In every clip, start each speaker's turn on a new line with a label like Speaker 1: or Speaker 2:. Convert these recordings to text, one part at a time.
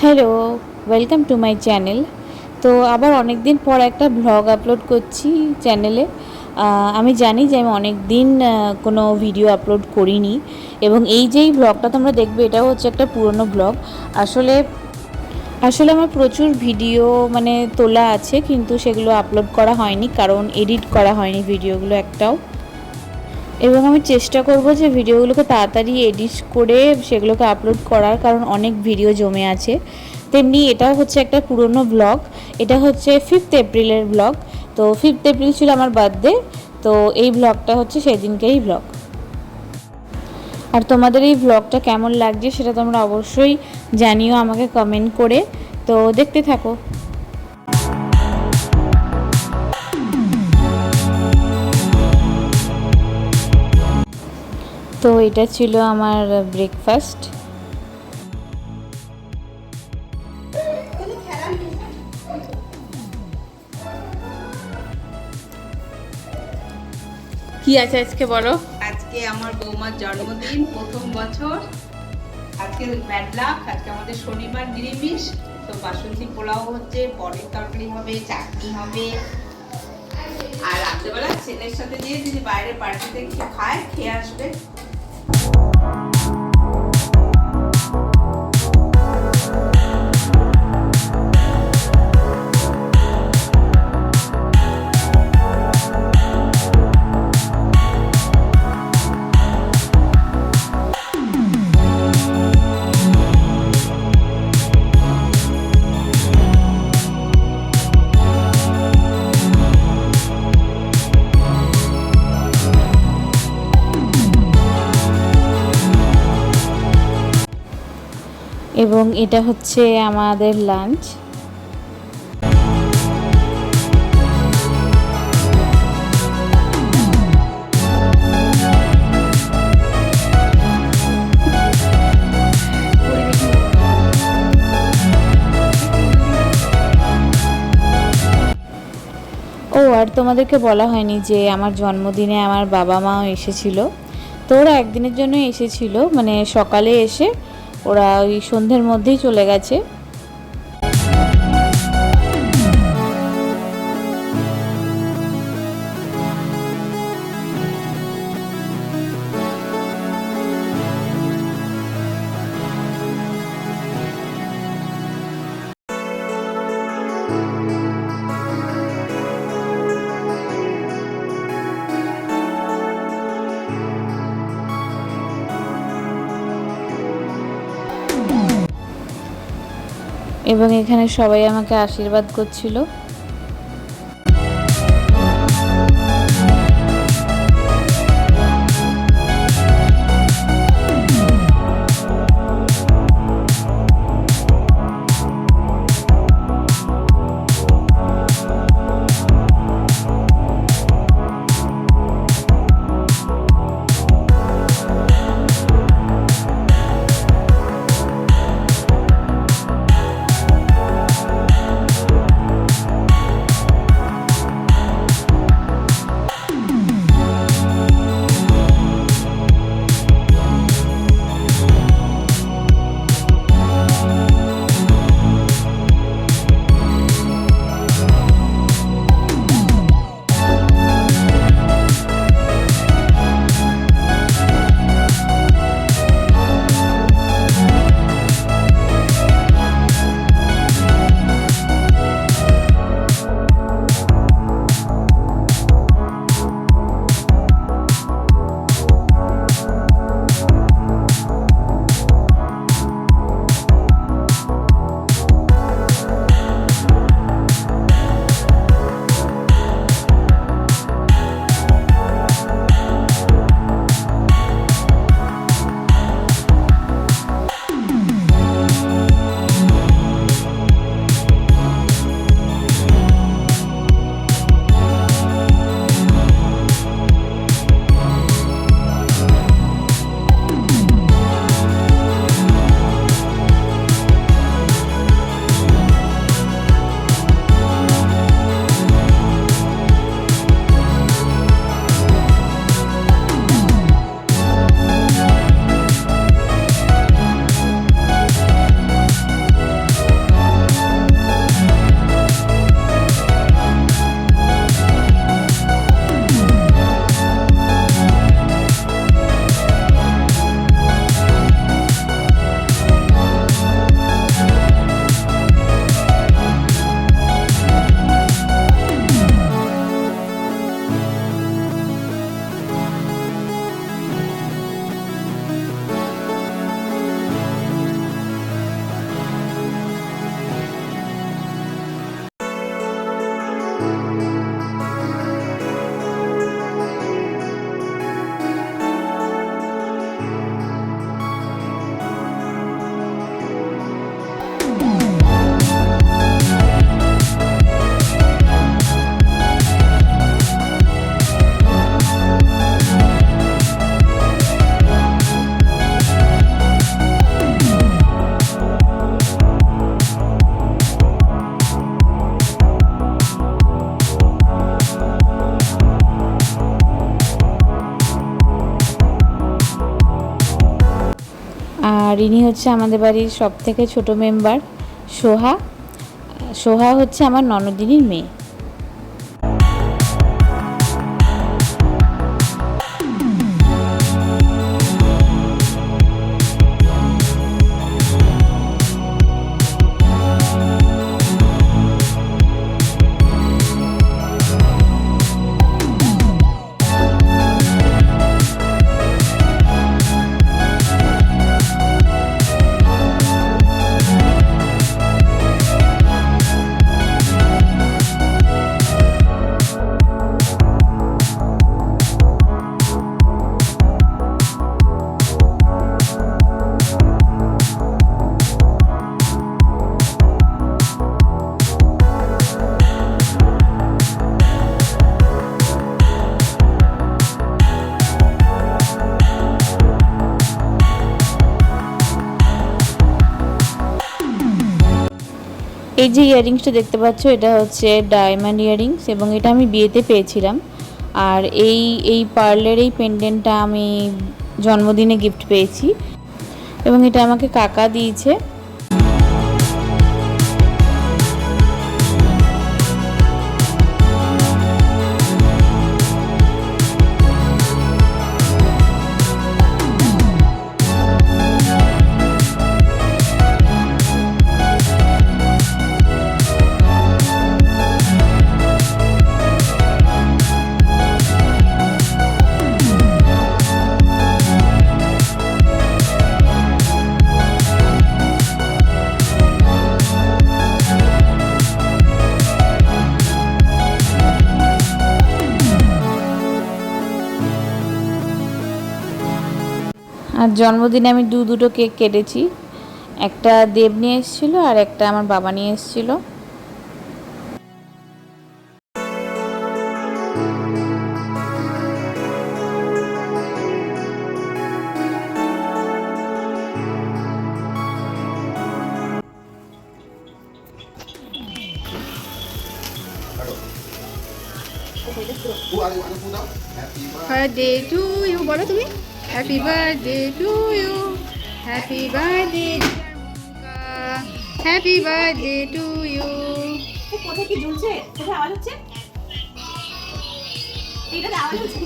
Speaker 1: Hello, welcome to my channel. তো আবার অনেক দিন পর একটা ভ্লগ আপলোড করছি চ্যানেলে। আমি জানি যে আমি অনেক দিন কোনো ভিডিও আপলোড করিনি, এবং এই যেই ভ্লগটা তোমরা দেখবে এটাও হচ্ছে একটা পুরনো ভ্লগ। আসলে আসলে আমার প্রচুর ভিডিও তোলা আছে, কিন্তু সেগুলো আপলোড করা হয়নি কারণ এডিট করা হয়নি ভিডিওগুলো একটাও। এবং আমি চেষ্টা করব যে ভিডিওগুলোকে তাড়াতাড়ি এডিট করে সেগুলোকে আপলোড করার, কারণ অনেক ভিডিও জমে আছে। তেমনি এটাও হচ্ছে একটা পুরনো ব্লগ। এটা হচ্ছে 5th এপ্রিলের ব্লগ। তো 5th এপ্রিল ছিল আমার বার্থডে। তো এই ব্লগটা হচ্ছে সেদিনকেই ব্লগ। আর তোমাদের এই ব্লগটা কেমন লাগছে সেটা তোমরা অবশ্যই জানিও আমাকে কমেন্ট করে। তো দেখতে থাকো। তো এটা ছিল আমার ব্রেকফাস্ট। কি আছে আজকে বলো?
Speaker 2: আজকে আমার বৌমার জন্মদিন, প্রথম বছর। আজকে ব্যাড লাক, আজকে আমাদের শনিবার নিরামিষ। তো বাসন্তী পোলাও হচ্ছে, পনির তরকারি হবে, চাটনি হবে। আর রাত্রেবেলা ছেলের সাথে দিয়ে যদি বাইরে পার্টিতে কিছু খায়, খেয়ে আসবে।
Speaker 1: এবং এটা হচ্ছে আমাদের লাঞ্চ। ও আর তোমাদেরকে বলা হয়নি যে আমার জন্মদিনে আমার বাবা মাও এসেছিল। তো ওরা একদিনের জন্য এসেছিল, সকালে এসে ওরা ওই সন্ধ্যের মধ্যেই চলে গেছে। এবং এখানে সবাই আমাকে আশীর্বাদ করছিল। ইনি হচ্ছে আমাদের বাড়ির সব থেকে ছোটো মেম্বার সোহা। সোহা হচ্ছে আমার ননদিনীর মেয়ে। এই যে ইয়াররিংসটা দেখতে পাচ্ছ, এটা হচ্ছে ডায়মন্ড ইয়াররিংস এবং এটা আমি বিয়েতে পেয়েছিলাম। আর এই পার্লের এই পেন্ডেন্টটা আমি জন্মদিনে গিফট পেয়েছি এবং এটা আমাকে কাকা দিয়েছে। আর জন্মদিনে আমি দুটো কেক কেটেছি, একটা দেব নিয়ে এসেছিলো আর একটা আমার বাবা নিয়ে এসেছিলো।
Speaker 2: বার্থডে টু ইউ বলো তুমি। Happy birthday to you, happy birthday happy birthday to you. কোথায় কি ঝুলছে? কোথায় আওয়াজ হচ্ছে? এইটাতে আওয়াজ হচ্ছে।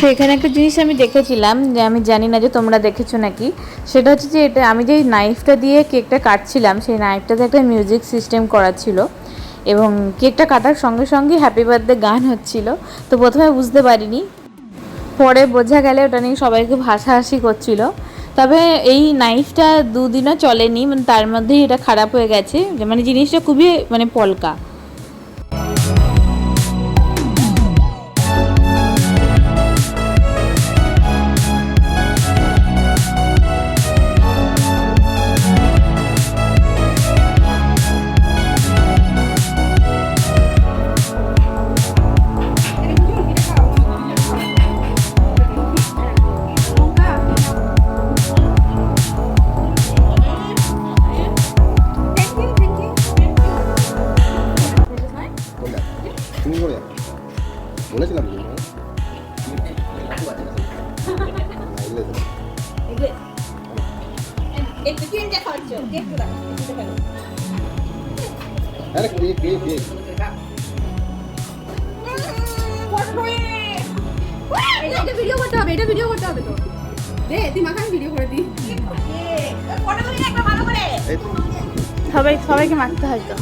Speaker 1: তো এখানে একটা জিনিস আমি দেখেছিলাম, যে আমি জানি না যে তোমরা দেখেছো নাকি, সেটা হচ্ছে যে এটা আমি যেই নাইফটা দিয়ে কেকটা কাটছিলাম সেই নাইফটাতে একটা মিউজিক সিস্টেম করা ছিল এবং কেকটা কাটার সঙ্গে সঙ্গে হ্যাপি বার্থডে গান হচ্ছিল। তো প্রথমে বুঝতে পারিনি, পরে বোঝা গেলে ওটা নিয়ে সবাইকে হাসাহাসি করছিল। তবে এই নাইফটা দুদিনও চলেনি, মানে তার মধ্যেই এটা খারাপ হয়ে গেছে, মানে জিনিসটা খুবই মানে পলকা।
Speaker 3: বলেছিলাম
Speaker 2: ভিডিও করতে হবে, এটা ভিডিও করতে হবে তো। দে তুই মাখান ভিডিও করে দি।
Speaker 1: সবাইকে মাখতে হয় তো।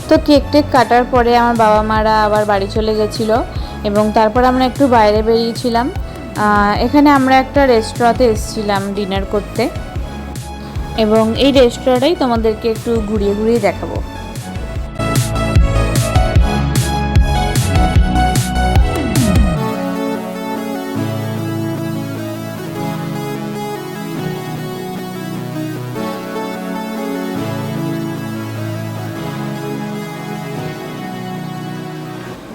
Speaker 1: তো কেক টেক কাটার পরে আমার বাবা মারা আবার বাড়ি চলে গেছিলো এবং তারপর আমরা একটু বাইরে বেরিয়েছিলাম। এখানে আমরা একটা রেস্টুরেন্টে এসেছিলাম ডিনার করতে এবং এই রেস্টুরেন্টেই তোমাদেরকে একটু ঘুরিয়ে ঘুরিয়ে দেখাবো।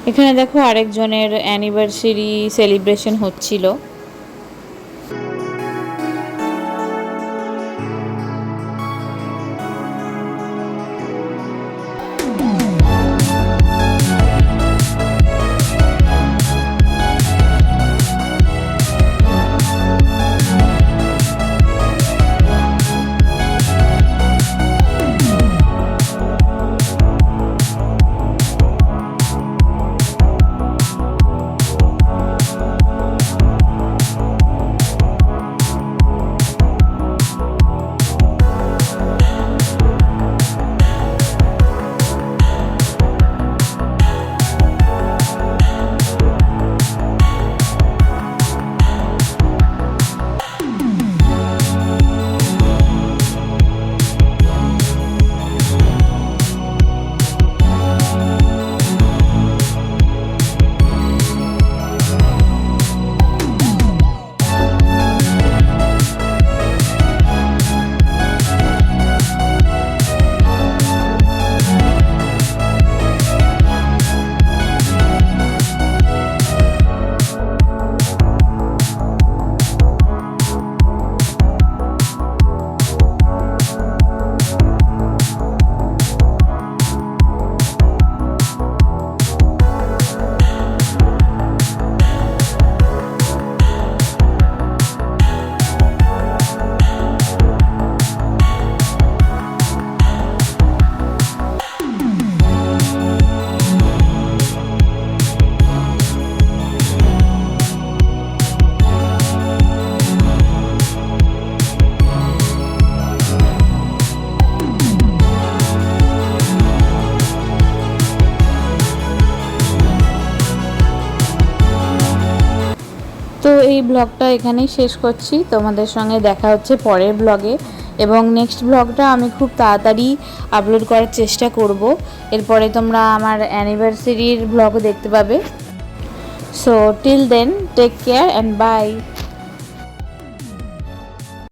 Speaker 1: এখানে দেখো আরেকজনের অ্যানিভার্সারি সেলিব্রেশন হচ্ছিল। এই ব্লগটা এখানেই শেষ করছি, তোমাদের সঙ্গে দেখা হচ্ছে পরের ব্লগে, এবং নেক্সট ব্লগটা আমি খুব তাড়াতাড়ি আপলোড করার চেষ্টা করব। এরপরে তোমরা আমার অ্যানিভার্সারির ব্লগও দেখতে পাবে। So till then take care and by.